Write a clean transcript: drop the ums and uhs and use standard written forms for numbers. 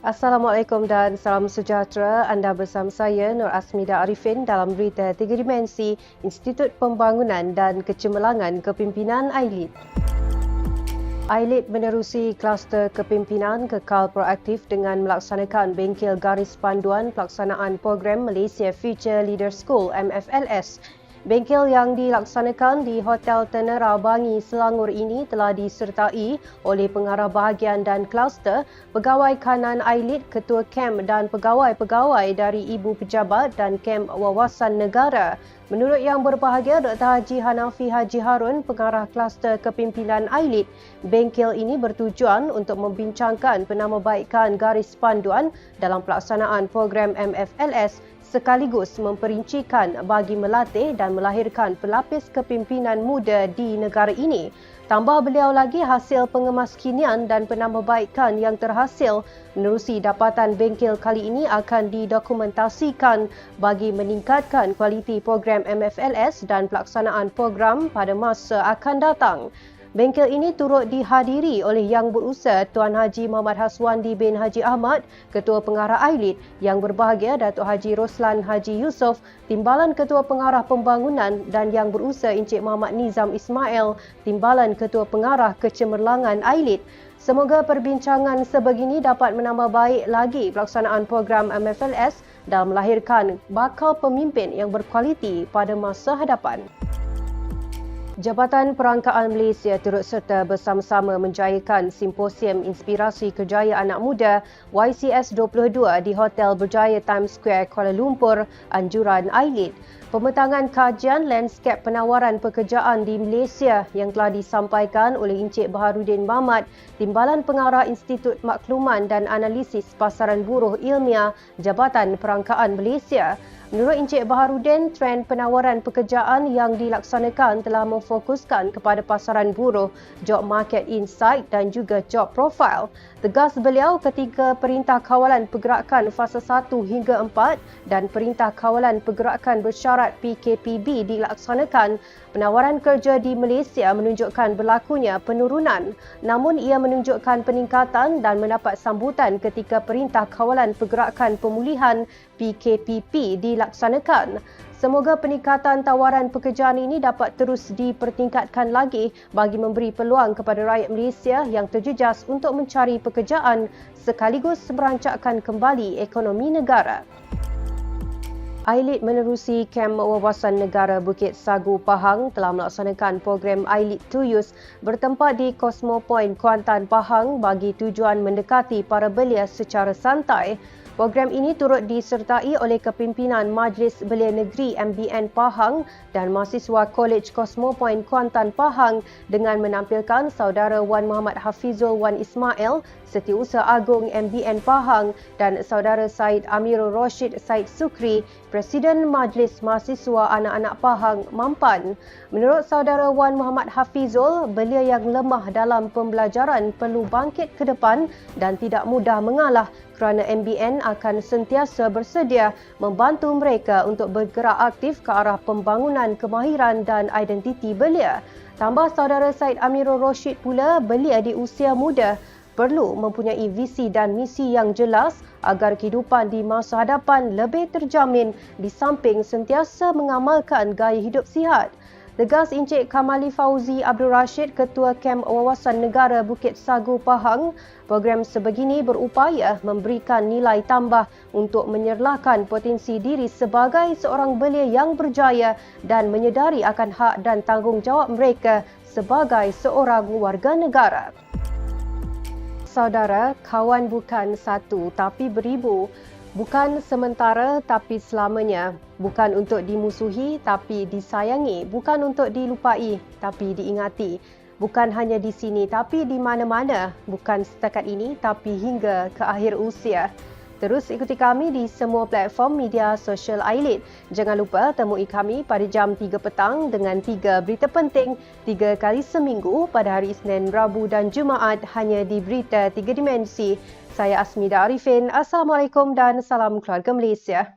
Assalamualaikum dan salam sejahtera. Anda bersama saya Nur Asmida Arifin dalam berita 3 dimensi Institut Pembangunan dan Kecemerlangan Kepimpinan AILID. AILID menerusi kluster kepimpinan kekal proaktif dengan melaksanakan bengkel garis panduan pelaksanaan program Malaysia Future Leader School MFLS. Bengkel yang dilaksanakan di Hotel Tenera Bangi, Selangor ini telah disertai oleh pengarah bahagian dan kluster, pegawai kanan AILID, ketua kem dan pegawai-pegawai dari Ibu Pejabat dan kem wawasan negara. Menurut Yang Berbahagia Dr. Haji Hanafi Haji Harun, pengarah kluster kepimpinan AILID, bengkel ini bertujuan untuk membincangkan penambahbaikan garis panduan dalam pelaksanaan program MFLS sekaligus memperincikan bagi melatih dan melahirkan pelapis kepimpinan muda di negara ini. Tambah beliau lagi, hasil pengemaskinian dan penambahbaikan yang terhasil menerusi dapatan bengkel kali ini akan didokumentasikan bagi meningkatkan kualiti program MFLS dan pelaksanaan program pada masa akan datang. Bengkel ini turut dihadiri oleh Yang Berusaha Tuan Haji Muhammad Haswandi bin Haji Ahmad, Ketua Pengarah AILID, Yang Berbahagia Datuk Haji Roslan Haji Yusof, Timbalan Ketua Pengarah Pembangunan dan Yang Berusaha Encik Muhammad Nizam Ismail, Timbalan Ketua Pengarah Kecemerlangan AILID. Semoga perbincangan sebegini dapat menambah baik lagi pelaksanaan program MFLS dan melahirkan bakal pemimpin yang berkualiti pada masa hadapan. Jabatan Perangkaan Malaysia turut serta bersama-sama menjayakan Simposium Inspirasi Kerjaya Anak Muda YCS 22 di Hotel Berjaya Times Square, Kuala Lumpur, anjuran AILID. Pemetangan kajian lanskap penawaran pekerjaan di Malaysia yang telah disampaikan oleh Encik Baharudin Mahmat, Timbalan Pengarah Institut Makluman dan Analisis Pasaran Buruh Ilmiah Jabatan Perangkaan Malaysia. Menurut Encik Baharudin, trend penawaran pekerjaan yang dilaksanakan telah memfokuskan kepada pasaran buruh, job market insight dan juga job profile. Tegas beliau, ketika Perintah Kawalan Pergerakan Fasa 1 hingga 4 dan Perintah Kawalan Pergerakan Bersyarat PKPB dilaksanakan, penawaran kerja di Malaysia menunjukkan berlakunya penurunan. Namun ia menunjukkan peningkatan dan mendapat sambutan ketika Perintah Kawalan Pergerakan Pemulihan PKPP dilaksanakan. Semoga peningkatan tawaran pekerjaan ini dapat terus dipertingkatkan lagi bagi memberi peluang kepada rakyat Malaysia yang terjejas untuk mencari pekerjaan sekaligus merancakkan kembali ekonomi negara. AILID menerusi Kem Wawasan Negara Bukit Sagu Pahang telah melaksanakan program AILID Tuyus bertempat di Cosmo Point Kuantan Pahang bagi tujuan mendekati para belia secara santai. Program ini turut disertai oleh kepimpinan Majlis Belia Negeri MBN Pahang dan mahasiswa Kolej Cosmo Point Kuantan Pahang dengan menampilkan Saudara Wan Muhammad Hafizul Wan Ismail, Setiausaha Agung MBN Pahang dan Saudara Said Amirul Rashid Said Sukri, Presiden Majlis Mahasiswa Anak-Anak Pahang Mampan. Menurut Saudara Wan Muhammad Hafizul, belia yang lemah dalam pembelajaran perlu bangkit ke depan dan tidak mudah mengalah kerana MBN akan sentiasa bersedia membantu mereka untuk bergerak aktif ke arah pembangunan kemahiran dan identiti belia. Tambah Saudara Said Amirul Rashid pula, belia di usia muda perlu mempunyai visi dan misi yang jelas agar kehidupan di masa hadapan lebih terjamin di samping sentiasa mengamalkan gaya hidup sihat. Tegas Encik Kamali Fauzi Abdul Rashid, Ketua Kem Wawasan Negara Bukit Sagu Pahang, program sebegini berupaya memberikan nilai tambah untuk menyerlahkan potensi diri sebagai seorang belia yang berjaya dan menyedari akan hak dan tanggungjawab mereka sebagai seorang warga negara. Saudara, kawan bukan satu tapi beribu. Bukan sementara tapi selamanya. Bukan untuk dimusuhi tapi disayangi. Bukan untuk dilupai tapi diingati. Bukan hanya di sini tapi di mana-mana. Bukan setakat ini tapi hingga ke akhir usia. Terus ikuti kami di semua platform media sosial Aileen. Jangan lupa temui kami pada jam 3 petang dengan 3 berita penting 3 kali seminggu pada hari Isnin, Rabu dan Jumaat hanya di Berita 3 Dimensi. Saya Asmida Arifin. Assalamualaikum dan salam keluarga Malaysia.